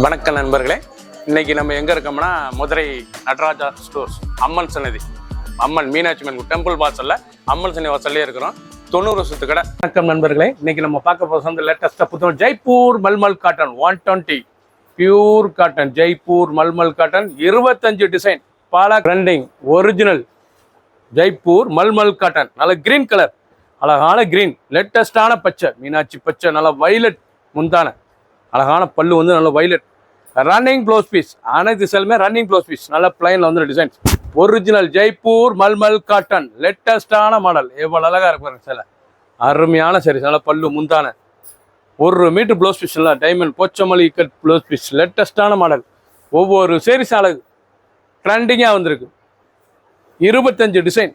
வணக்கம் நண்பர்களே, இன்னைக்கு நம்ம எங்க இருக்கோம்னா மதுரை நடராஜா ஸ்டோர்ஸ் அம்மன் சன்னதி, அம்மன் மீனாட்சி அம்மன் டெம்பிள் வாசல்ல அம்மன் சன்னதி வாசல்லே இருக்கிறோம். 90 வருஷத்து கடை. வணக்கம் நண்பர்களே, இன்னைக்கு நம்ம பார்க்க போகிறது வந்து லேட்டஸ்டா புத்தகம் Jaipur mulmul cotton 120 pure cotton. Jaipur mulmul cotton 25 design பல trending original Jaipur mulmul cotton. நல்ல கிரீன் கலர், அழகான கிரீன், லேட்டஸ்டான பச்சை, மீனாட்சி பச்சை, நல்ல வைலட் முந்தான, அழகான பல்லு வந்து நல்ல வைலட். ரன்னிங் ப்ளவுஸ் பீஸ், அனைத்து செல்லுமே ரன்னிங் ப்ளவுஸ் பீஸ், நல்ல பிளைன்ல வந்து designs. Original Jaipur mulmul cotton, லேட்டஸ்டான மாடல். எவ்வளோ அழகா இருக்கு சில அருமையான சரி, நல்ல பல்லு முந்தான, 1 மீட்டர் ப்ளவுஸ் பீஸ், நல்லா diamond Pochampally cut blouse piece, லேட்டஸ்டான மாடல். ஒவ்வொரு சேரீஸ் அழகு ட்ரெண்டிங்காக வந்திருக்கு. 25 டிசைன்,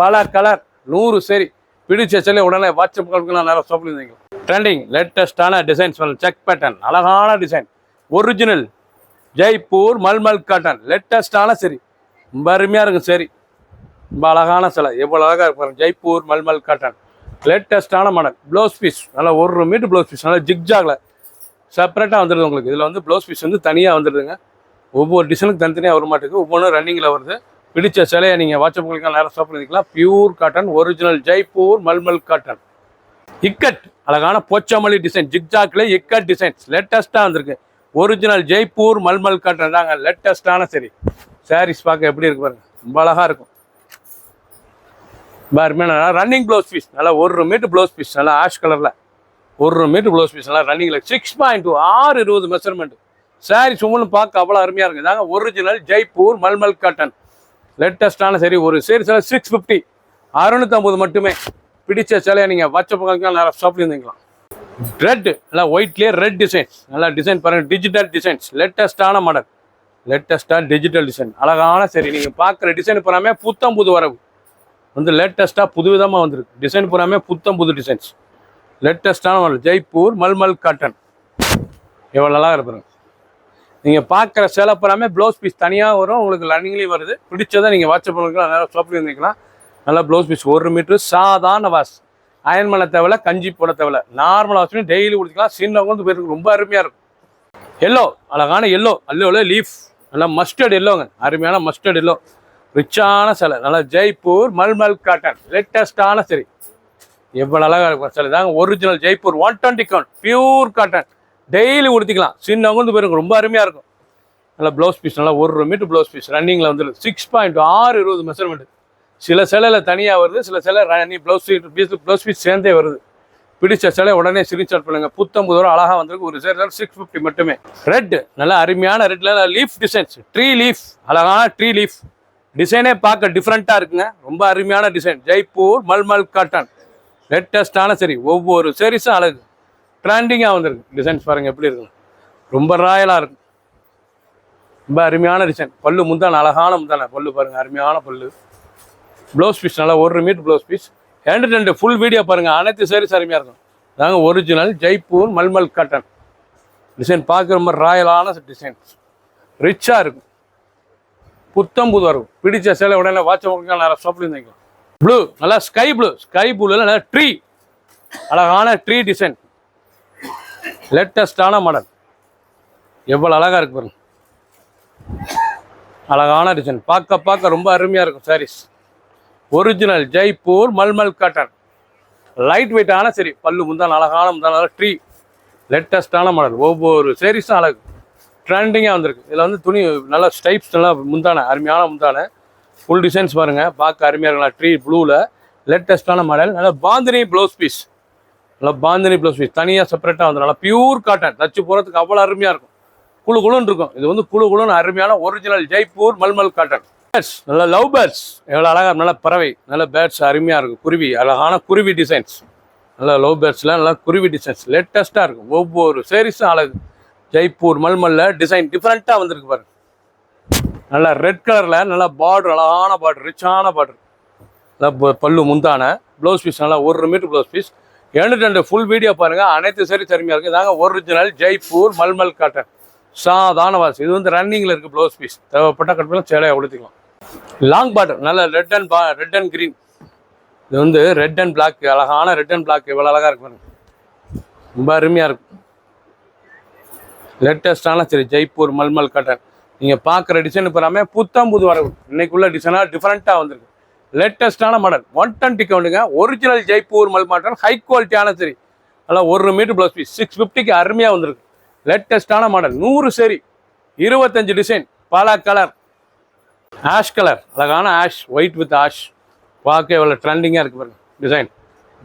பல கலர், 100 சேரீ. பிடிச்ச சேலை உடனே வாட்ஸ்அப் கால்க்குலாம் நேரம் சாப்பிடுவீங்க. ட்ரெண்டிங் லேட்டஸ்டான டிசைன்ஸ், செக் பேட்டர்ன், அழகான design. Original Jaipur mulmul cotton, லேட்டஸ்டான சரி, ரொம்ப அருமையாக இருக்கும் சரி, ரொம்ப அழகான சிலை. எவ்வளோ அழகாக இருப்பாங்க. ஜெய்ப்பூர் மல்மல் காட்டன், லேட்டஸ்டான மாடல். ப்ளவுஸ் பீஸ் நல்லா 1 மீட்டர் ப்ளவுஸ் பீஸ், நல்லா ஜிக்ஜாகில் செப்பரேட்டாக வந்துடுது உங்களுக்கு. இதில் வந்து ப்ளவுஸ் பீஸ் வந்து தனியாக வந்துடுதுங்க. ஒவ்வொரு டிசைனுக்கு தனித்தனியாக வர மாட்டேங்குது, ஒவ்வொன்றும் ரன்னிங்கில் வருது. பிடிச்ச சிலையை நீங்கள் வாட்ஸ்அப் பண்ணிக்கலாம், நேரம் ஷாப் பண்ணிக்கலாம். Pure cotton, original Jaipur mulmul cotton. Ikat, அழகான போச்சமல்லி டிசைன், ஜிக்ஜாக்ல இக்கட் டிசைன்ஸ் லேட்டஸ்ட்டாக வந்திருக்கு. ஒரிஜினல் ஜெய்ப்பூர் மல்மல் காட்டன் தாங்க, லேட்டஸ்டான சரி. சாரீஸ் பார்க்க எப்படி இருக்கு பாருங்க, ரொம்ப அழகாக இருக்கும். பாருமே ரன்னிங் ப்ளவுஸ் பீஸ், நல்லா 1 மீட்டர் ப்ளவுஸ் பீஸ், நல்லா ஆஷ் கலரில் 1 மீட்டர் ப்ளவுஸ் பீஸ், நல்லா ரன்னிங்கில் 6.2 620 மெஷர்மெண்ட். சாரீஸ் ஒவ்வொன்று பார்க்க அவ்வளோ அருமையாக இருக்குது. தாங்க ஒரிஜினல் ஜெய்ப்பூர் மல்மல் காட்டன், லேட்டஸ்டான சரி. ஒரு சரி சில 650 650 மட்டுமே. பிடிச்ச சிலையை நீங்கள் வாட்ஸ்அப் நேரம் ஷாப்லேயும் இருந்துக்கலாம். ரெட், நல்லா ஒயிட்லேயே ரெட் டிசைன்ஸ், நல்லா டிசைன் பாருங்கள். டிஜிட்டல் டிசைன்ஸ், லேட்டஸ்டான மாடல், லேட்டஸ்டாக டிஜிட்டல் டிசைன், அழகான சரி. நீங்கள் பார்க்குற டிசைன் பூராமே புத்தம் புது வரவு வந்து லேட்டஸ்ட்டாக புதுவிதமாக வந்துருக்கு. டிசைன் பூராமே புத்தம் புது டிசைன்ஸ், லேட்டஸ்டான மாடல். ஜெய்ப்பூர் மல்மல் காட்டன் எவ்வளோ நல்லா இருப்பாங்க. நீங்கள் பார்க்குற சேலை பூராமே ப்ளவுஸ் பீஸ் தனியாக வரும், உங்களுக்கு ரன்னிங்லேயும் வருது. பிடிச்சதை நீங்கள் வாட்ஸ்அப் பண்ணிக்கலாம், நேரம் ஷாப்லேயும் இருந்துக்கலாம். நல்லா ப்ளவுஸ் பீஸ் 1 மீட்ரு, சாதாரண வாஷ், அயன் பண்ண தேவையில்ல, கஞ்சி போட தேவையில்ல, நார்மலாக வாஷ் டெய்லி கொடுத்துக்கலாம். சின்ன வந்து போயிருக்கு, ரொம்ப அருமையாக இருக்கும். எல்லோ, அழகான எல்லோ, அல்லோவில் லீஃப், நல்லா மஸ்டர்ட் எல்லோங்க, அருமையான மஸ்டர்ட் எல்லோ, ரிச்சான சிலை. நல்லா ஜெய்ப்பூர் மல்மல் காட்டன், லேட்டஸ்டான சரி. எவ்வளோ அழகாக இருக்கும் சிலை தாங்க. Original Jaipur 120 count pure cotton, daily கொடுத்துக்கலாம். சின்ன வந்து போயிருக்கு, ரொம்ப அருமையாக இருக்கும். நல்லா ப்ளவுஸ் பீஸ், நல்லா 1 மீட்டர் ப்ளவுஸ் பீஸ், ரன்னிங்கில் வந்துடுது. 6.2 620 மெஷர்மெண்ட். சில சிலையில் தனியாக வருது, சில சிலை ரன்னி ப்ளவுஸ் பீஸ் சேர்ந்தே வருது. பிடிச்ச சிலை உடனே ஸ்க்ரீன்ஷாட் பண்ணுங்க. புத்தம் புது அழகாக வந்திருக்கு. ஒரு சேலை 650 மட்டுமே. ரெட், நல்லா அருமையான ரெட்ல லீஃப் டிசைன்ஸ், ட்ரீ லீஃப், அழகான ட்ரீ லீஃப் டிசைனே பார்க்க டிஃப்ரெண்ட்டாக இருக்குங்க. ரொம்ப அருமையான டிசைன். ஜெய்ப்பூர் மல்மல் காட்டன், லேட்டஸ்டான சரி. ஒவ்வொரு சேரீஸும் அழகு ட்ரெண்டிங்காக வந்திருக்கு. டிசைன்ஸ் பாருங்கள் எப்படி இருக்குங்க, ரொம்ப ராயலாக இருக்கும். ரொம்ப அருமையான டிசைன். பல்லு முந்தான, அழகான முந்தான பல்லு பாருங்கள், அருமையான பல்லு. ப்ளவுஸ் பீஸ் நல்லா 1 metre blouse piece. 2 full video பாருங்கள், அனைத்து சேரீஸ் அருமையாக இருக்கும். தாங்க original Jaipur mulmul cotton. Design பார்க்க ரொம்ப ராயலான டிசைன்ஸ், ரிச்சாக இருக்கும், புத்தம் புது இருக்கும். பிடிச்ச சேலை உடனே வாட்ஸ்அப் நிறைய ஷாப்லேயும் இருந்துக்கலாம். ப்ளூ, நல்லா ஸ்கை ப்ளூவில் நல்லா ட்ரீ, அழகான ட்ரீ டிசைன், லேட்டஸ்டான மாடல். எவ்வளோ அழகாக இருக்கு பாருங்க, அழகான டிசைன், பார்க்க ரொம்ப அருமையாக இருக்கும் saris. Original Jaipur mulmul cotton, light வெயிட்டான சரி. பல்லு முந்தான, அழகான முந்தான ட்ரீ, லேட்டஸ்டான மாடல். ஒவ்வொரு சேரீஸும் அழகு ட்ரெண்டிங்காக வந்திருக்கு. இதில் வந்து துணி நல்லா ஸ்டைப்ஸ், நல்லா முந்தான, அருமையான முந்தான. ஃபுல் டிசைன்ஸ் பாருங்கள், பார்க்க அருமையாக இருக்கலாம். ட்ரீ ப்ளூவில் லேட்டஸ்டான மாடல். நல்லா பாந்தினி ப்ளவுஸ் பீஸ், நல்லா பாந்தினி ப்ளவுஸ் பீஸ் தனியாக செப்பரேட்டாக வந்து நல்லா பியூர் காட்டன். தச்சு போகிறதுக்கு அவ்வளோ அருமையாக இருக்கும், குழுன்னு இருக்கும். இது வந்து குழுன்னு அருமையான ஒரிஜினல் ஜெய்ப்பூர் மல்மல் காட்டன். நல்ல லவ் பேர்ட்ஸ், எவ்வளோ அழகாக, நல்ல பறவை, நல்ல பேர்ட்ஸ் அருமையாக இருக்கும். குருவி, அழகான குருவி டிசைன்ஸ், நல்லா லவ் பேர்ட்ஸில் நல்லா குருவி டிசைன்ஸ் லேட்டஸ்ட்டாக இருக்கும். ஒவ்வொரு சேரீஸும் அழகு. ஜெய்ப்பூர் மல்மல்ல டிசைன் டிஃப்ரெண்ட்டாக வந்திருக்கு பாருங்க. நல்லா ரெட் கலரில் நல்லா பார்டர், அழகான பார்டர், ரிச்சான பார்டர். நல்லா பல்லு முந்தான. ப்ளவுஸ் பீஸ் நல்லா 1 metre blouse piece. 2 full video பாருங்கள், அனைத்து சேரீஸ் அருமையாக இருக்குது. இதாங்க ஒரிஜினல் ஜெய்ப்பூர் மல்மல் காட்டன், சாதாரண வாசி. இது வந்து ரன்னிங்கில் இருக்குது ப்ளவுஸ் பீஸ். தேவைப்பட்ட கட்டலாம் சேலையை கொடுத்துக்கலாம். லாங் பார்டர், நல்ல ரெட் அண்ட் கிரீன். இது வந்து ரெட் அண்ட் பிளாக், அழகான ரெட் அண்ட் பிளாக், எவ்வளோ அழகாக இருக்கு பாருங்க, ரொம்ப அருமையாக இருக்கும். லேட்டஸ்டான சரி ஜெய்ப்பூர் மல்மல் காட்டன். நீங்கள் பார்க்குற டிசைன் பூராமே புது வரவு. இன்னைக்குள்ள டிசைனாக டிஃப்ரெண்ட்டாக வந்திருக்கு. லேட்டஸ்டான மாடல் 120 கவுண்டுங்க. Original Jaipur mulmul cotton, high குவாலிட்டியான சரி. நல்லா 1 மீட்டர் ப்ளவுஸ் பீஸ் 650க்கு அருமையாக வந்திருக்கு. லேட்டஸ்டான மாடல் 100 சரி, 25 டிசைன், பல கலர். ஆஷ் கலர், அழகான ஆஷ், ஒயிட் வித் ஆஷ். பார்க்க எவ்வளோ ட்ரெண்டிங்காக இருக்குது பாருங்க டிசைன்.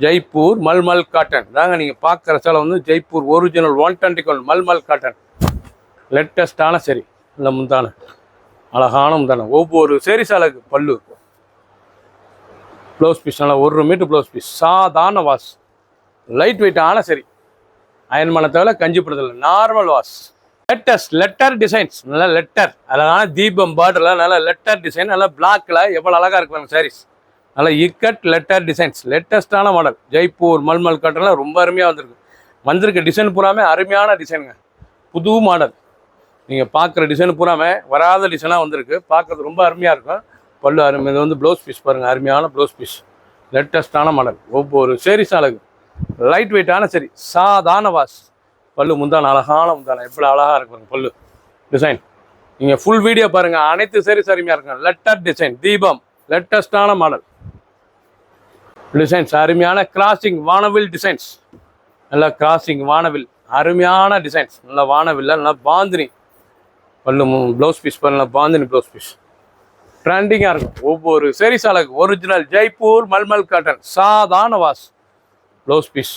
ஜெய்ப்பூர் மல்மல் காட்டன் தாங்க நீங்கள் பார்க்குற சேலை வந்து Jaipur original 120 count mulmul cotton. லேட்டஸ்டான சரி. இந்த முந்தான அழகான முந்தான. ஒவ்வொரு சேரி சேலைக்கு பல்லு, ப்ளவுஸ் பீஸ் நல்லா 1 மீட்டர் ப்ளவுஸ் பீஸ். சாதாரண வாஷ், லைட் வெயிட்டான சரி. அயன் பண்ண தேவை, கஞ்சிப்படுத்தல, normal wash. Latest letter designs, நல்லா லெட்டர், அழகான தீபம் பார்டரில் நல்லா லெட்டர் டிசைன். நல்லா பிளாக்ல எவ்வளோ அழகாக இருக்குவாங்க சாரீஸ். நல்லா இக்கட் லெட்டர் டிசைன்ஸ், லேட்டஸ்டான மாடல். ஜெய்ப்பூர் மல்மல் காட்டன்லாம் ரொம்ப அருமையாக வந்திருக்கு டிசைன் பூராமே அருமையான டிசைனுங்க. புது மாடல். நீங்கள் பார்க்குற டிசைன் பூராமே வராத டிசைனாக வந்திருக்கு. பார்க்குறது ரொம்ப அருமையாக இருக்கும். பல்லு அருமை. இது வந்து ப்ளவுஸ் பீஸ் பாருங்கள், அருமையான ப்ளவுஸ் பீஸ். லேட்டஸ்டான மாடல். ஒவ்வொரு சேரீஸ் அழகு, லைட் வெயிட்டான சரி, சாதாரண வாஷ். பல்லு முந்தான அழகான முந்தான, எப்படி அழகாக இருக்கு பல்லு டிசைன். நீங்கள் ஃபுல் வீடியோ பாருங்கள், அனைத்து சேரீஸ் அருமையாக இருக்கும். லெட்டர் டிசைன், தீபம், லேட்டஸ்டான மாடல் டிசைன்ஸ். அருமையான கிராசிங் வானவில் டிசைன்ஸ். நல்லா கிராசிங் வானவில், அருமையான டிசைன்ஸ். நல்லா வானவில், நல்லா பாந்தினி பல்லு. ப்ளவுஸ் பீஸ் பாருங்கள், பாந்தினி ப்ளவுஸ் பீஸ். ட்ரெண்டிங்காக இருக்கும். ஒவ்வொரு சேரீஸ் அழகு. ஒரிஜினல் ஜெய்ப்பூர் மல்மல் காட்டன், சாதாரண வாஷ். ப்ளவுஸ் பீஸ்,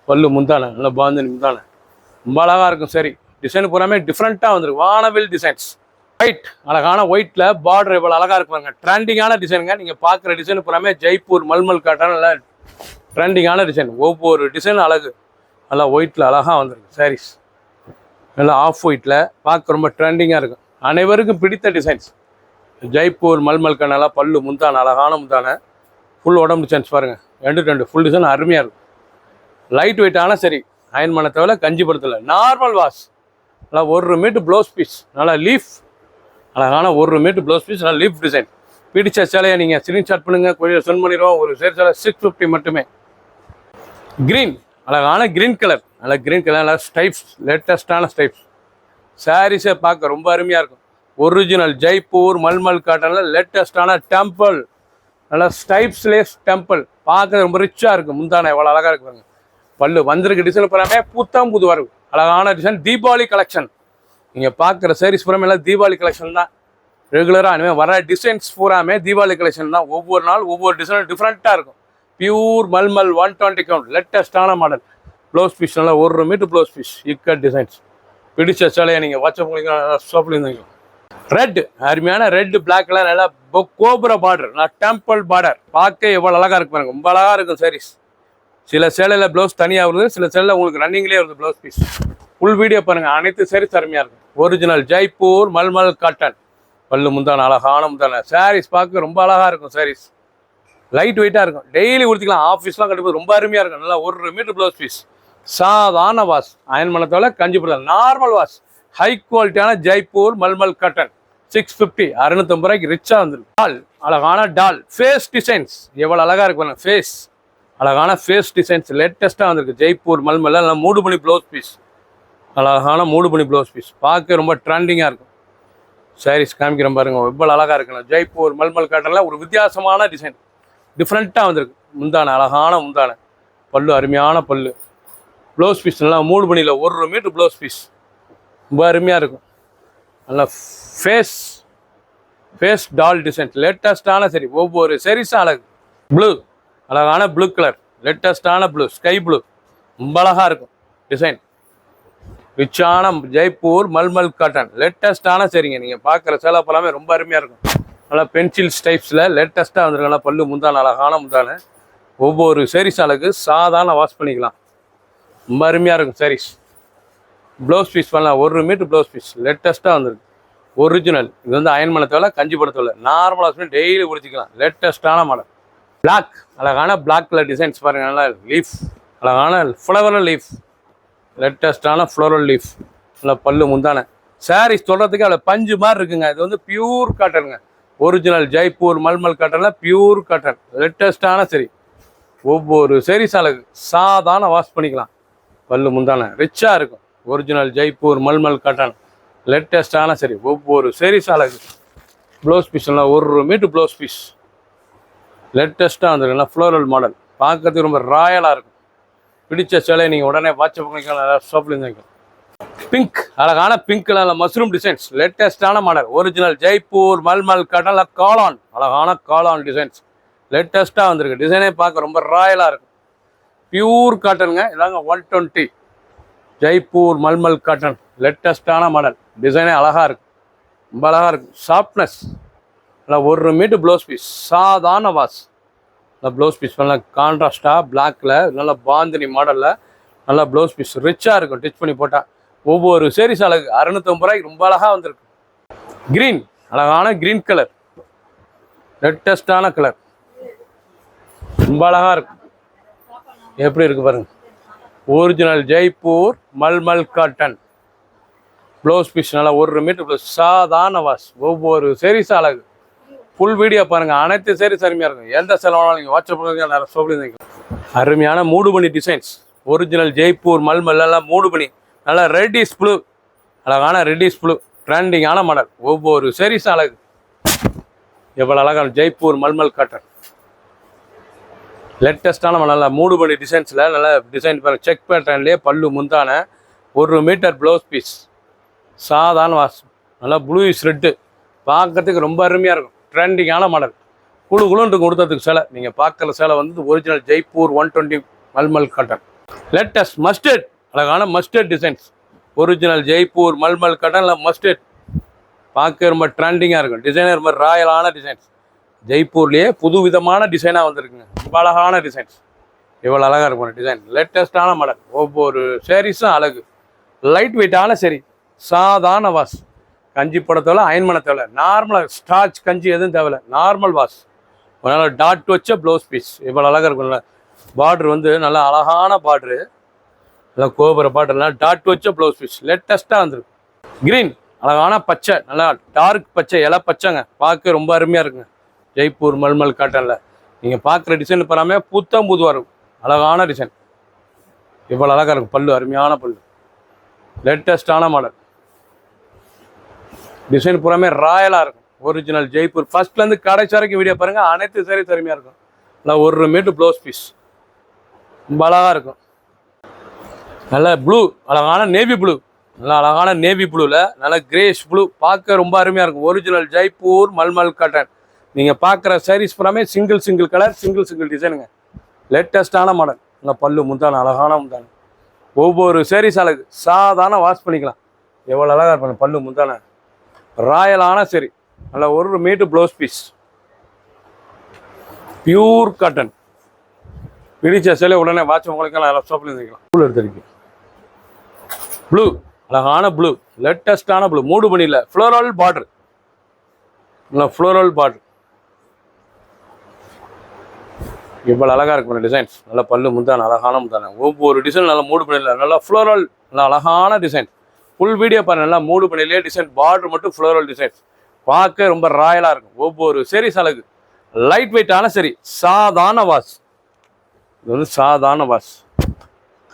பல்லு முந்தான, நல்லா பாந்தினி முந்தான, ரொம்ப அழகாக இருக்கும். சரி, டிசைன் பூராமே டிஃப்ரெண்ட்டாக வந்துருக்கு. வானவில் டிசைன்ஸ். ஒயிட், அழகான ஒயிட்டில் பார்டர் எவ்வளோ அழகாக இருப்பாங்க. ட்ரெண்டிங்கான டிசைனுங்க. நீங்கள் பார்க்குற டிசைன் பூராமே ஜெய்ப்பூர் மல்மல் காட்டன், நல்லா ட்ரெண்டிங்கான டிசைன். ஒவ்வொரு டிசைனும் அழகு. நல்லா ஒயிட்டில் அழகாக வந்திருக்கு சாரீஸ். நல்லா ஆஃப் ஒயிட்டில் பார்க்க ரொம்ப ட்ரெண்டிங்காக இருக்கும். அனைவருக்கும் பிடித்த டிசைன்ஸ். ஜெய்ப்பூர் மல்மல் காட்டன். நல்லா பல்லு முந்தான, அழகான முந்தான, ஃபுல் உடம்பு டிசைன்ஸ் பாருங்கள். 2 ஃபுல் டிசைன் அருமையாக இருக்கும். லைட் வெயிட்டான சரி. அயன் பண்ண தேவை, கஞ்சிப்படுத்தலை, நார்மல் வாஷ். நல்லா 1 மீட்டர் ப்ளவுஸ் பீஸ். நல்லா லீஃப், அழகான 1 மீட்டர் ப்ளவுஸ் பீஸ். நல்லா லீஃப் டிசைன். பிடிச்ச சேலையை நீங்கள் ஸ்க்ரீன்ஷாட் பண்ணுங்கள், கொஞ்சம் சென்ட் பண்ணிடுவோம். ஒரு சேலை 650 மட்டுமே. க்ரீன், அழகான க்ரீன் கலர். நல்லா க்ரீன் கலர், நல்லா ஸ்டைப்ஸ், லேட்டஸ்டான ஸ்டைப்ஸ். சாரீஸை பார்க்க ரொம்ப அருமையாக இருக்கும். ஒரிஜினல் ஜெய்ப்பூர் மல்மல் காட்டனில் லேட்டஸ்டான டெம்பிள். நல்லா ஸ்டைப்ஸ்லேஸ் டெம்பிள். பார்க்க ரொம்ப ரிச்சாக இருக்கும். முந்தான எவ்வளோ அழகாக இருக்குங்க. பல்லு வந்திருக்கு டிசைன் பூராமே புது வரவு. அழகான டிசைன். தீபாவளி கலெக்ஷன். நீங்கள் பார்க்குற சாரீஸ் பூராமே எல்லாம் தீபாவளி கலெக்ஷன் தான். ரெகுலராக இனிமேல் வர டிசைன்ஸ் பூராமே தீபாவளி கலெக்ஷன் தான். ஒவ்வொரு நாள் ஒவ்வொரு டிசைனும் டிஃப்ரெண்ட்டாக இருக்கும். பியூர் மல்மல் 120 கவுண்ட், லேட்டஸ்டான மாடல். ப்ளவுஸ் பீஸ் நல்லா 1 metre blouse piece. Ikat designs. பிடிச்ச சேலையை நீங்கள் வாட்ஸ்அப் ஷாப்பில் இருந்தீங்க. ரெட், அருமையான ரெட் பிளாக்ல நல்லா கோபுர பார்டர், நல்லா டெம்பிள் பார்டர். பார்க்க எவ்வளோ அழகாக இருக்கு பாருங்க. ரொம்ப அழகாக இருக்கும் சாரீஸ். சில சேலையில் ப்ளவுஸ் தனியாக வருது, சில சேலையில் உங்களுக்கு ரன்னிங்லேயே வருது ப்ளவுஸ் பீஸ். ஃபுல் வீடியோ பாருங்கள், அனைத்து சாரீஸ் அருமையாக இருக்கும். Original Jaipur mulmul cotton. பல்லு முந்தான, அழகான முந்தான. சாரீஸ் பார்க்க ரொம்ப அழகாக இருக்கும். சாரீஸ் லைட் வெயிட்டாக இருக்கும். டெய்லி உடுத்திக்கலாம். ஆஃபீஸ்லாம் கட்டும்போது ரொம்ப அருமையாக இருக்கும். நல்லா 1 மீட்டர் ப்ளவுஸ் பீஸ். சாதாரண வாஷ். அயன் பண்ணத்தோட கஞ்சிப்படுத்தல், நார்மல் வாஷ். ஹை குவாலிட்டியான ஜெய்ப்பூர் மல்மல் காட்டன். 650, 650 ரூபாய்க்கு ரிச்சாக வந்துருக்கு. டால், அழகான டால். ஃபேஸ் டிசைன்ஸ் எவ்வளோ அழகாக இருக்கு. ஃபேஸ், அழகான ஃபேஸ் டிசைன்ஸ் லேட்டஸ்ட்டாக வந்திருக்கு. ஜெய்ப்பூர் மல்மல் நல்லா மூடுபனி ப்ளவுஸ் பீஸ். அழகான மூடுபனி ப்ளவுஸ் பீஸ். பார்க்க ரொம்ப ட்ரெண்டிங்காக இருக்கும். சாரீஸ் காமிக்கிறேன் பாருங்க, எவ்வளோ அழகாக இருக்குண்ணா. ஜெய்ப்பூர் மல்மல் காட்டனில் ஒரு வித்தியாசமான டிசைன், டிஃப்ரெண்ட்டாக வந்திருக்கு. முந்தான, அழகான முந்தான. பல்லு அருமையான பல்லு. ப்ளவுஸ் பீஸ் நல்லா மூடுபனியில் 1 மீட்டர் ப்ளவுஸ் பீஸ். ரொம்ப அருமையாக இருக்கும். நல்லா ஃபேஸ் டால் டிசைன் லேட்டஸ்டான சரி. ஒவ்வொரு சாரீஸும் அழகு. ப்ளூ, அழகான ப்ளூ கலர், லேட்டஸ்டான ப்ளூ, ஸ்கை ப்ளூ. ரொம்ப அழகாக இருக்கும் டிசைன். ரிச்சான ஜெய்ப்பூர் மல்மல் காட்டன் லேட்டஸ்டான சரிங்க. நீங்கள் பார்க்குற சேலை போலாமே ரொம்ப அருமையாக இருக்கும். நல்லா பென்சில் ஸ்டைப்ஸில் லேட்டஸ்ட்டாக வந்துருக்கு. நல்லா பல்லு முந்தான, அழகான முந்தான. ஒவ்வொரு சாரீஸ் அழகு. சாதாரண வாஷ் பண்ணிக்கலாம். ரொம்ப அருமையாக இருக்கும் சாரீஸ். ப்ளவுஸ் பீஸ் பண்ணலாம், 1 மீட்டர் ப்ளவுஸ் பீஸ். லேட்டஸ்ட்டாக வந்துருக்கு. ஒரிஜினல். இது வந்து அயன் பண்ணத்தோட கஞ்சிப்படுத்தல, நார்மலாக வாஷ் பண்ணி டெய்லி உடுத்திக்கலாம். லேட்டஸ்ட்டான மாடல். பிளாக், அழகான பிளாக் கலர் டிசைன்ஸ் பாருங்கள். நல்லா லீஃப், அழகான ஃப்ளவரல் லீஃப், லேட்டஸ்டான ஃப்ளோரல் லீஃப். நல்லா பல்லு முந்தான. சாரீஸ் சொல்கிறதுக்கு அவ்வளோ பஞ்சு மாதிரி இருக்குங்க. இது வந்து பியூர் காட்டனுங்க. ஒரிஜினல் ஜெய்ப்பூர் மல்மல் காட்டனில் பியூர் காட்டன், லேட்டஸ்டான சரி. ஒவ்வொரு சாரீஸ் அழகு. சாதாரண வாஷ் பண்ணிக்கலாம். பல்லு முந்தான ரிச்சாக இருக்கும். ஒரிஜினல் ஜெய்ப்பூர் மல்மல் காட்டன் லேட்டஸ்டான சரி. ஒவ்வொரு சீரிஸ் அழகு. ப்ளவுஸ் பீஸ்லாம் 1 மீட்டர் ப்ளவுஸ் பீஸ் லேட்டஸ்ட்டாக வந்துருக்குன்னா ஃப்ளோரல் மாடல். பார்க்கறதுக்கு ரொம்ப ராயலாக இருக்கும். பிடிச்ச சேலையை நீங்கள் உடனே வாட்ஸ்அப் பண்ணிக்கலாம். ஷாப்லேருந்து பிங்க், அழகான பிங்க்ல மஷ்ரூம் டிசைன்ஸ் லேட்டஸ்டான மாடல். ஒரிஜினல் ஜெய்ப்பூர் மல்மல் காட்டன்ல காளான், அழகான காளான் டிசைன்ஸ் லேட்டஸ்ட்டாக வந்திருக்கு. டிசைனே பார்க்க ரொம்ப ராயலாக இருக்கும். பியூர் காட்டனுங்க. இதாங்க 120 ஜெய்ப்பூர் மல்மல் காட்டன் லேட்டஸ்டான மாடல். டிசைனே அழகாக இருக்கும், ரொம்ப அழகாக இருக்கும். சாஃப்ட்னஸ் நல்லா 1 மீட்டர் ப்ளவுஸ் பீஸ் சாதாரண வாஷ். நல்லா ப்ளவுஸ் பீஸ் நல்லா கான்ட்ராஸ்டாக பிளாக்கில் நல்லா பாந்தினி மாடலில் நல்லா ப்ளவுஸ் பீஸ் ரிச்சாக இருக்கும். டிச் பண்ணி போட்டால் ஒவ்வொரு சீரிஸ் அழகு. 650 ரூபாய்க்கு ரொம்ப அழகாக வந்திருக்கு. க்ரீன், அழகான க்ரீன் கலர் லேட்டஸ்டான கலர், ரொம்ப அழகாக இருக்கும். எப்படி இருக்கு பாருங்க. Original Jaipur mulmul cotton blouse piece நல்லா 1 மீட்டர் ப்ளவுஸ் சாதாரண வாஷ். ஒவ்வொரு சீரிஸ் அழகு. ஃபுல் வீடியோ பாருங்கள். அனைத்து சீரிஸ் அருமையாக இருக்கும். எந்த செலவானாலும் நீங்கள் வாட்ஸ்அப் பண்ணுங்க. சொல்லி அருமையான மூடுபனி டிசைன்ஸ். ஒரிஜினல் ஜெய்ப்பூர் மல்மல் எல்லாம் மூடுபனி நல்லா ரெட்டிஷ் ப்ளூ, அழகான ரெட்டிஷ் ப்ளூ ட்ரெண்டிங்கான மாடல். ஒவ்வொரு சீரிஸ் அழகு. எவ்வளோ அழகான ஜெய்ப்பூர் மல்மல் காட்டன் லேட்டஸ்டான நல்லா மூடுபனி டிசைன்ஸில் நல்லா டிசைன் பாருங்கள். செக் பேட்டர்ன்லேயே பல்லு முந்தான 1 மீட்டர் ப்ளவுஸ் பீஸ் சாதாரண வாஷ். நல்லா ப்ளூயிஷ் ரெட்டு பார்க்கறதுக்கு ரொம்ப அருமையாக இருக்கும். ட்ரெண்டிங்கான மாடல். குழுன்னு கொடுத்ததுக்கு சேலை. நீங்கள் பார்க்குற சேலை வந்து original Jaipur 120 mulmul cotton latest mustard, அழகான mustard designs. Original Jaipur mulmul காட்டனில் மஸ்டர்ட் பார்க்க ரொம்ப ட்ரெண்டிங்காக இருக்கும். டிசைனர் ரொம்ப ராயலான டிசைன்ஸ். ஜெய்ப்பூர்லேயே புது விதமான டிசைனாக வந்திருக்குங்க. ரொம்ப அழகான டிசைன்ஸ். இவ்வளோ அழகாக இருக்கும் டிசைன். லேட்டஸ்டான மாடல். ஒவ்வொரு சேரீஸும் அழகு. லைட் வெயிட்டான சரி, சாதாரண வாஷ். கஞ்சி போட தேவை, அயன் பண்ண தேவை. நார்மலாக ஸ்டார்ச் கஞ்சி எதுவும் தேவையில்ல, நார்மல் வாஷ். அதனால் டாட் வச்ச ப்ளவுஸ் பீஸ் இவ்வளோ அழகாக இருக்கும்ல. பார்ட்ரு வந்து நல்லா அழகான பார்ட்ரு, நல்லா கோபுர பார்டர்லாம் டாட் வச்ச ப்ளவுஸ் பீஸ் லேட்டஸ்ட்டாக வந்துருக்கு. க்ரீன், அழகான பச்சை, நல்லா டார்க் பச்சை, இலை பச்சைங்க. பார்க்க ரொம்ப அருமையாக இருக்குங்க. ஜெய்ப்பூர் மல்மல் காட்டனில் நீங்கள் பார்க்குற டிசைன் பாராமல் புத்தம் புதுவாக இருக்கும். அழகான டிசைன். இவ்வளோ அழகாக இருக்கும். பல்லு அருமையான பல்லு. லேட்டஸ்டான மாடல். டிசைன் பூராமே ராயலாக இருக்கும். ஒரிஜினல் ஜெய்ப்பூர். ஃபர்ஸ்ட்லேருந்து கடைசி வரைக்கும் வீடியோ பாருங்கள். அனைத்து சேரீ அருமையாக இருக்கும். நல்லா 1 மீட்டர் ப்ளவுஸ் பீஸ் ரொம்ப அழகாக இருக்கும். நல்லா ப்ளூ, அழகான நேவி ப்ளூ, நல்லா அழகான நேவி ப்ளூவில் நல்லா கிரேஷ் ப்ளூ பார்க்க ரொம்ப அருமையாக இருக்கும். Original Jaipur mulmul cotton. நீங்கள் பார்க்குற சாரீஸ் பூராமே சிங்கிள் கலர், சிங்கிள் டிசைனுங்க. லேட்டஸ்டான மாடல். நல்லா பல்லு முந்தான, அழகான முந்தான. ஒவ்வொரு சாரீஸ் அழகு. சாதாரண வாஷ் பண்ணிக்கலாம். எவ்வளோ அழகாக இருப்பாங்க. பல்லு முந்தான ராயலான சரி. நல்லா 1 metre blouse piece pure cotton. பிடிச்ச சேலை உடனே வாட்ச் உங்களுக்கு நல்லா ஷாப்பில் இருந்துக்கலாம். ப்ளூ எடுத்துருக்கு. ப்ளூ, அழகான ப்ளூ லேட்டஸ்டான ப்ளூ. மூடு பண்ணியில் ஃப்ளோரல் பார்டர், நல்லா ஃப்ளோரல் பார்டர். இவ்வளோ அழகாக இருக்கும் டிசைன்ஸ். நல்லா பல்லு முந்தான, அழகான முந்தான. ஒவ்வொரு டிசைன் நல்லா மூடு பண்ணியில் நல்லா ஃப்ளோரல், நல்லா அழகான டிசைன். ஃபுல் வீடியோ பாருங்கள். நல்லா மூடு பண்ணியிலே டிசைன். பார்டர் மட்டும் ஃப்ளோரல் டிசைன்ஸ். பார்க்க ரொம்ப ராயலாக இருக்கும். ஒவ்வொரு சரி அழகு. லைட் வெயிட்டான சரி, சாதாரண வாஷ். இது வந்து சாதாரண வாஷ்.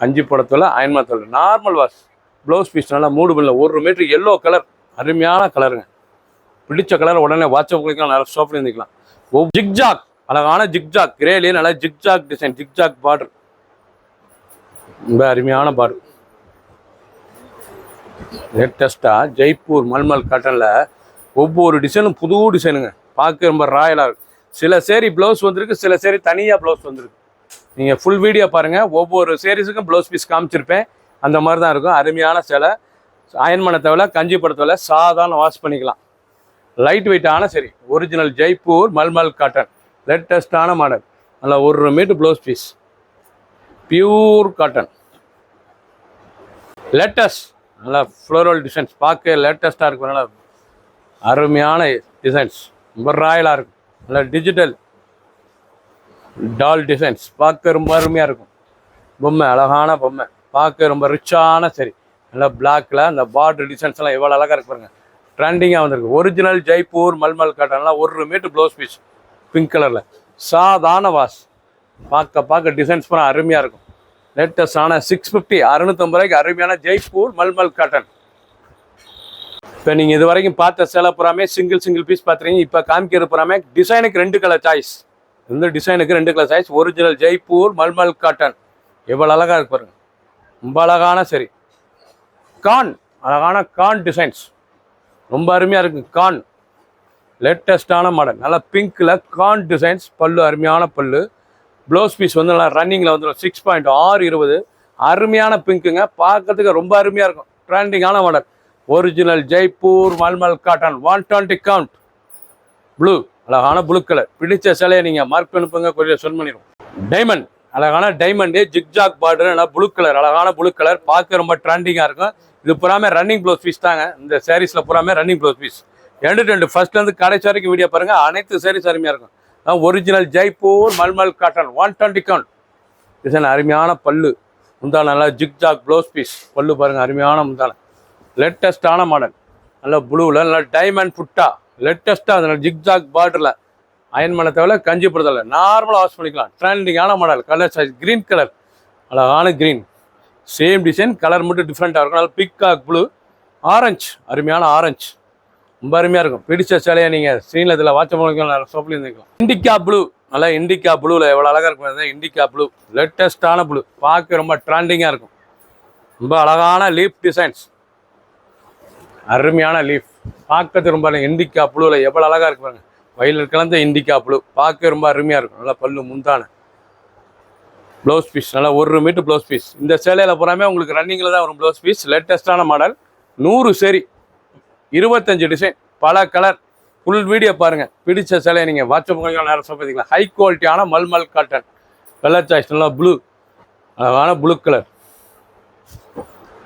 கஞ்சி போடத்தில், அயன் பண்ணத்தில் நார்மல் வாஷ். ப்ளவுஸ் பீஸ் நல்லா மூடு பண்ணல. 1 மீட்டர் எல்லோ கலர், அருமையான கலருங்க. பிடிச்ச கலர் உடனே வாட்ஸ்அப் பண்ணிக்கலாம். நல்லா ஷாப்பில் இருந்துக்கலாம். ஜிக்ஜாக், அழகான ஜிக்ஜாக். கிரேலியே நல்லா ஜிக்ஜாக் டிசைன், ஜிக்ஜாக் பார்டர். ரொம்ப அருமையான பார்டர். லேட்டஸ்ட்டாக ஜெய்ப்பூர் மல்மல் காட்டனில் ஒவ்வொரு டிசைனும் புது டிசைனுங்க. பார்க்க ரொம்ப ராயலாக இருக்கும். சில சேரீ ப்ளவுஸ் வந்திருக்கு, சில சேரீ தனியாக ப்ளவுஸ் வந்திருக்கு. நீங்கள் ஃபுல் வீடியோ பாருங்கள். ஒவ்வொரு சேரீஸுக்கும் ப்ளவுஸ் பீஸ் காமிச்சிருப்பேன். அந்த மாதிரி தான் இருக்கும். அருமையான சேலை. அயன் பண்ண தேவை, கஞ்சி போட தேவை, சாதாரண வாஷ் பண்ணிக்கலாம். லைட் வெயிட்டான சரி. ஒரிஜினல் ஜெய்ப்பூர் மல்மல் காட்டன் லேட்டஸ்டான மாடல். நல்லா 1 metre blouse piece pure cotton. Latest நல்லா ஃப்ளோரல் டிசைன்ஸ். பார்க்க லேட்டஸ்ட்டாக இருக்கும். நல்லா அருமையான டிசைன்ஸ். ரொம்ப ராயலாக இருக்கும். நல்லா டிஜிட்டல் டால் டிசைன்ஸ். பார்க்க ரொம்ப அருமையாக இருக்கும். பொம்மை, அழகான பொம்மை. பார்க்க ரொம்ப ரிச்சான சரி. நல்லா பிளாக்கில் அந்த பார்டர் டிசைன்ஸ் எல்லாம் எவ்வளோ அழகாக இருக்கு பாருங்க. ட்ரெண்டிங்காக வந்திருக்கு. ஒரிஜினல் ஜெய்ப்பூர் மல்மல் காட்டன்லாம் 1 மீட்டர் ப்ளவுஸ் பீஸ் பிங்க் கலரில். சாதாரண வாஷ். பார்க்க டிசைன்ஸ் பூரா அருமையாக இருக்கும். லேட்டஸ்டான 650 650 ரூபாய்க்கு அருமையான ஜெய்ப்பூர் மல்மல் காட்டன். இப்போ நீங்கள் இது வரைக்கும் பார்த்த சேலை புறாமே சிங்கிள் பீஸ் பார்த்துருக்கீங்க. இப்போ காமிக்கிறது புறாமே டிசைனுக்கு 2 கலர் சாய்ஸ். இந்த டிசைனுக்கு 2 colour choice. Original Jaipur mulmul cotton. எவ்வளோ அழகாக இருக்கு பாருங்க. ரொம்ப அழகான சரி அழகான கான் டிசைன்ஸ் ரொம்ப அருமையாக இருக்குது. கான் லேட்டஸ்டான மாடல். நல்லா பிங்க்கில் கான் டிசைன்ஸ். பல்லு அருமையான பல்லு. ப்ளவுஸ் பீஸ் வந்து நல்லா ரன்னிங்கில் வந்துடும். 6.620 அருமையான பிங்க்குங்க. பார்க்கறதுக்கு ரொம்ப அருமையாக இருக்கும். ட்ரெண்டிங்கான model. Original Jaipur mulmul cotton 120 count. Blue அழகான ப்ளூ கலர். பிடிச்ச சிலையை நீங்கள் மார்க் அனுப்புங்க, கொஞ்சம் சென்ட் பண்ணிடுவோம். டைமண்ட் அழகான டைமண்டு ஜிக்ஜாக் பார்டர். நல்லா ப்ளூ கலர் அழகான ப்ளூ கலர். பார்க்க ரொம்ப ட்ரெண்டிங்காக இருக்கும். இது புறாமே ரன்னிங் ப்ளவுஸ் பீஸ் தாங்க. இந்த சாரீஸில் புறாமே ரன்னிங் ப்ளவுஸ் பீஸ். 2 ஃபர்ஸ்ட்லேருந்து கடைசி வரைக்கும் வீடியோ பாருங்கள். அனைத்து சாரீஸ் அருமையாக இருக்கும். Original Jaipur mulmul cotton 120 count. Design அருமையான பல்லு. முந்தான நல்லா ஜிக்ஜாக் ப்ளவுஸ் பீஸ். பல்லு பாருங்கள் அருமையான முந்தான. லேட்டஸ்டான மாடல். நல்லா ப்ளூவில் நல்லா டைமண்ட் புட்டா. லேட்டஸ்ட்டாக அதனால் ஜிக்ஜாக் பார்டரில் அயன் பண்ண தேவையில்ல, கஞ்சிபுரத்தில் நார்மலாக வாஷ் பண்ணிக்கலாம். ட்ரெண்டிங்கான model. Colour size green colour அழகான க்ரீன். சேம் டிசைன், கலர் மட்டும் டிஃப்ரெண்ட்டாக இருக்கும். நல்லா பிக்காக் ப்ளூ. ஆரஞ்சு அருமையான ஆரஞ்சு ரொம்ப அருமையாக இருக்கும். பிடிச்ச சேலையை நீங்கள் ஸ்க்ரீனில் இதில் வாட்ச் பண்ணிக்கலாம், சோப்பில் இருந்துக்கலாம். இண்டிகா ப்ளூ நல்லா இண்டிகா ப்ளூவில் எவ்வளோ அழகாக இருக்கும். இண்டிகா ப்ளூ லேட்டஸ்டான ப்ளூ. பார்க்க ரொம்ப ட்ரெண்டிங்காக இருக்கும். ரொம்ப அழகான லீஃப் டிசைன்ஸ். அருமையான லீஃப். பார்க்கறது ரொம்ப இண்டிகா ப்ளூவில் எவ்வளோ அழகாக இருக்கு பாருங்க. வயலில் கலந்த இண்டிகா ப்ளூ. பார்க்க ரொம்ப அருமையாக இருக்கும். நல்லா பல்லு முந்தான. ப்ளவுஸ் பீஸ் நல்லா 1 மீட்டர் ப்ளவுஸ் பீஸ். இந்த சேலையில் போகிறாமே உங்களுக்கு ரன்னிங்கில் தான் வரும் ப்ளவுஸ் பீஸ். லேட்டஸ்டான மாடல். 100 சேரி 25 டிசைன் பல கலர். ஃபுல் வீடியோ பாருங்கள். பிடிச்ச சேலையை நீங்கள் வாட்ஸ்அப் பண்ணிக்கலாம், நேரம் பார்த்திக்கலாம். ஹை குவாலிட்டியான மல்மல் காட்டன். கலர் சாய்ஸ் நல்லா ப்ளூ அழகான ப்ளூ கலர்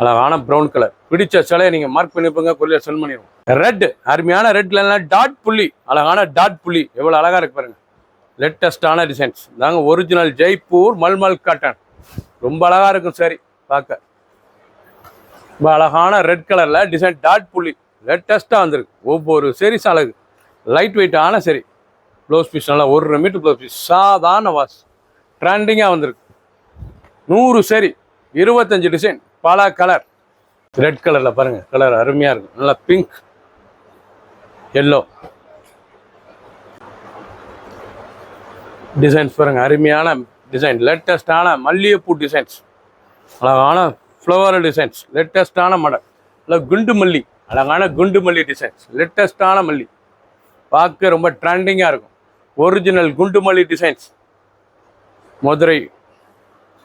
அழகான ப்ரௌன் கலர். பிடிச்ச சேலையை நீங்கள் மார்க் பண்ணிப்போங்க, கொரியர் சென்ட் பண்ணிடுவோம். ரெட் அருமையான ரெட்ல டாட் புள்ளி அழகான டாட் புள்ளி எவ்வளோ அழகாக இருக்கு பாருங்க. லேட்டஸ்டான டிசைன்ஸ் தாங்க. Original Jaipur mulmul cotton. ரொம்ப அழகாக இருக்கும் சரி பார்க்க. ரொம்ப அழகான ரெட் கலரில் டிசைன் டாட் புள்ளி லேட்டஸ்ட்டாக வந்திருக்கு. ஒவ்வொரு சீரிஸ் அழகு. லைட் வெயிட்டான சரி. ப்ளவுஸ் பீஸ் நல்லா 1 மீட்டர் ப்ளவுஸ் பீஸ். சாதாரண வாஷ். ட்ரெண்டிங்காக வந்திருக்கு. 100 சரி 25 டிசைன் பல கலர். ரெட் கலரில் பாருங்கள். கலர் அருமையாக இருக்கும். நல்லா பிங்க் எல்லோ டிசைன்ஸ் பாருங்கள். அருமையான டிசைன். லேட்டஸ்டான மல்லிகைப்பூ டிசைன்ஸ். அழகான ஃப்ளவர் டிசைன்ஸ். லேட்டஸ்டான மாடல். இல்லை குண்டு மல்லி அழகான குண்டு மல்லி டிசைன்ஸ். லேட்டஸ்டான மல்லி. பார்க்க ரொம்ப ட்ரெண்டிங்காக இருக்கும். ஒரிஜினல் குண்டு மல்லி டிசைன்ஸ். மதுரை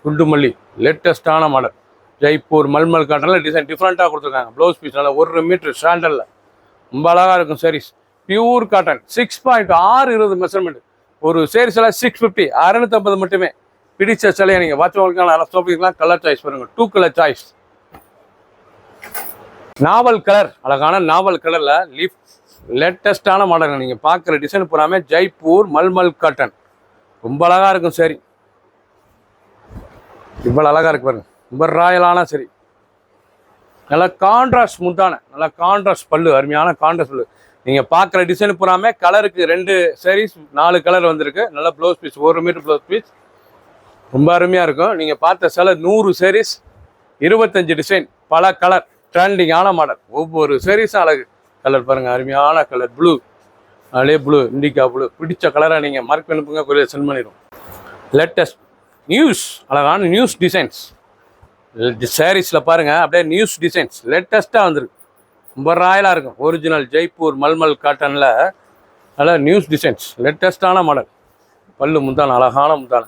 குண்டு மல்லி லேட்டஸ்டான மாடல். ஜெய்ப்பூர் மல்மல் காட்டனில் டிசைன் டிஃப்ரெண்ட்டாக கொடுத்துருக்காங்க. ப்ளவுஸ் பீஸ் நல்லா 1 மீட்டர் சாண்டலில் ரொம்ப அழகாக இருக்கும். Saris pure cotton. 6.620 மெஷர்மெண்ட். ஒரு சேரீஸ் எல்லாம் 650 650 மட்டுமே. பிடிச்ச சிலையை நீங்கள் வாட்ச் பண்ணிக்கலாம், சோப்பிக்கலாம். கலர் சாய்ஸ் பாருங்கள். 2 கலர் சாய்ஸ். நாவல் கலர் அழகான நாவல் கலரில் லீஃப் லேட்டஸ்டான மாடல். நீங்கள் பார்க்குற டிசைன் பூராமே ஜெய்ப்பூர் மல்மல் காட்டன். ரொம்ப அழகாக இருக்கும் சரி. இவ்வளோ அழகாக இருக்கு பாருங்க. ரொம்ப ராயலான சரி. நல்லா கான்ட்ராஸ்ட் முந்தான. நல்லா கான்ட்ராஸ்ட் பல்லு. அருமையான கான்ட்ராஸ்ட் பல்லு. நீங்கள் பார்க்குற டிசைன் பூராமே கலருக்கு 2 சாரீஸ் 4 கலர் வந்திருக்கு. நல்லா blouse piece 1 metre blouse piece. ரொம்ப அருமையாக இருக்கும். நீங்கள் பார்த்த சில 100 சாரீஸ் 25 டிசைன் பல கலர். ட்ரெண்டிங்கான மாடல். ஒவ்வொரு சாரீஸும் அழகு. கலர் பாருங்கள். அருமையான கலர் ப்ளூ. அதே ப்ளூ இண்டிகா ப்ளூ. பிடிச்ச கலரை நீங்கள் மார்க் பண்ணிப்புங்க, கொரியர் சென்ட் பண்ணிடுவோம். லேட்டஸ்ட் நியூஸ் அழகான நியூஸ் டிசைன்ஸ். சாரீஸில் பாருங்கள் அப்படியே நியூஸ் டிசைன்ஸ் லேட்டஸ்ட்டாக வந்துருக்கு. ரொம்ப ராயலாக இருக்கும். ஒரிஜினல் ஜெய்ப்பூர் மல்மல் காட்டனில் நல்லா நியூஸ் டிசைன்ஸ். லேட்டஸ்ட்டான மாடல். பல்லு முந்தான அழகான முந்தான.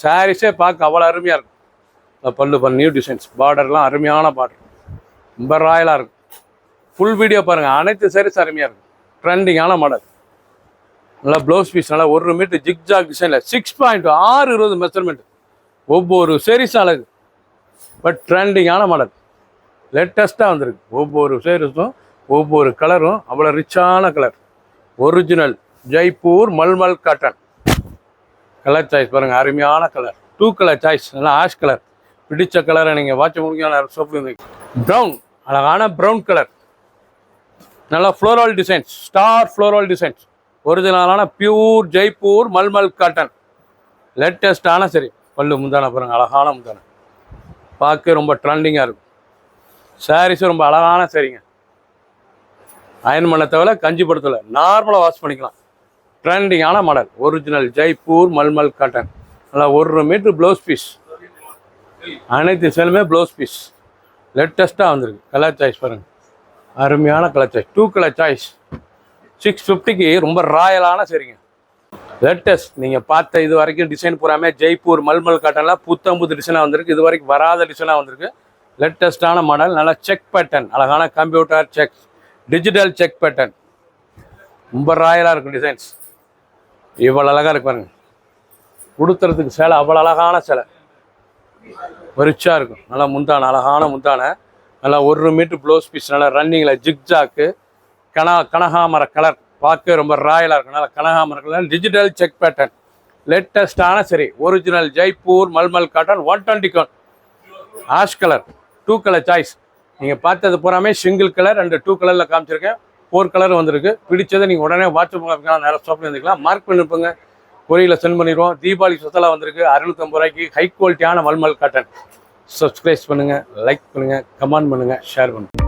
சாரீஸே பார்க்க அவ்வளோ அருமையாக இருக்கும். பல்லு நியூ டிசைன்ஸ். பார்டர்லாம் அருமையான பார்டர். ரொம்ப ராயலாக இருக்கும். ஃபுல் வீடியோ பாருங்கள். அனைத்து சாரீஸ் அருமையாக இருக்கும். ட்ரெண்டிங்கான மாடல். நல்லா ப்ளவுஸ் பீஸ் நல்லா 1 மீட்டர் ஜிக்ஜாக் டிசைனில் 6.620 மெஷர்மெண்ட். ஒவ்வொரு சாரீஸ் அழகு. பட் ட்ரெண்டிங்கான மாடல். லேட்டஸ்ட்டாக வந்திருக்கு. ஒவ்வொரு சாரீஸும் ஒவ்வொரு கலரும் அவ்வளோ ரிச்சான colour. Original Jaipur mulmul cotton. Colour choice பாருங்கள். அருமையான கலர். 2 colour choice. நல்லா ஆஷ் கலர். பிடிச்ச கலரை நீங்கள் வாட்ச் முடியும், சோப்பு. ப்ரௌன் அழகான ப்ரௌன் கலர். நல்லா floral designs. Star floral designs. ஒரிஜினலான பியூர் ஜெய்ப்பூர் மல்மல் காட்டன். லேட்டஸ்டான சரி. பல்லு முந்தான பாருங்கள். அழகான முந்தான. பார்க்க ரொம்ப ட்ரெண்டிங்காக இருக்கும். சாரீஸும் ரொம்ப அழகான சரிங்க. அயன் பண்ண தேவை, கஞ்சிப்படுத்தலை, நார்மலாக வாஷ் பண்ணிக்கலாம். ட்ரெண்டிங்கான model, original Jaipur mulmul cotton. நல்லா 1 மீட்ரு ப்ளவுஸ் பீஸ். அனைத்து சேலுமே ப்ளவுஸ் பீஸ். லேட்டஸ்ட்டாக வந்திருக்கு. கலர் சாய்ஸ் பாருங்கள், அருமையான கலர் சாய்ஸ். 2 colour choice. 650க்கு ரொம்ப ராயலான சரிங்க. லேட்டஸ்ட் நீங்கள் பார்த்த இது வரைக்கும் டிசைன் பூராமே ஜெய்ப்பூர் மல்மல் காட்டன்லாம் புத்தம்புது டிசைனாக வந்திருக்கு. இது வரைக்கும் வராத டிசைனாக வந்திருக்கு. லேட்டஸ்ட்டான மாடல். நல்லா செக் பேட்டர்ன், அழகான computer check, digital check pattern. ரொம்ப ராயலாக இருக்கும் டிசைன்ஸ். இவ்வளோ அழகாக இருக்கு பாருங்க. உடுத்துறதுக்கு சேலை அவ்வளோ அழகான சேலை, ரிச்சாக இருக்கும். நல்லா முந்தான, அழகான முந்தான. நல்லா 1 மீட்ரு ப்ளவுஸ் பீஸ். நல்லா ரன்னிங்கில் ஜிக்ஜாக்கு கனகாமர கலர், பார்க்க ரொம்ப ராயலாக இருக்கும். நல்லா கனகாமர கலர், டிஜிட்டல் செக் பேட்டர்ன். லேட்டஸ்டான சரி, original Jaipur mulmul cotton. 120 count. Ash colour, 2 colour choice. நீங்கள் பார்த்தது பூராமே சிங்கிள் கலர் அண்ட் 2 கலரில் காமிச்சிருக்கேன். 4 கலர் வந்திருக்கு. பிடிச்சதை நீங்கள் உடனே வாட்ஸ்அப் பண்ணிக்கலாம், நேரம் ஷாப்பில் இருந்துக்கலாம். மார்க் பண்ணிருப்போங்க, கொரியில் சென்ட் பண்ணிடுவோம். தீபாவளி சொத்தெல்லாம் வந்திருக்கு. 650 ரூபாய்க்கு ஹை குவாலிட்டியான மல்மல் காட்டன். சப்ஸ்கிரைப் பண்ணுங்கள், லைக் பண்ணுங்கள், கமெண்ட் பண்ணுங்கள், ஷேர் பண்ணுங்கள்.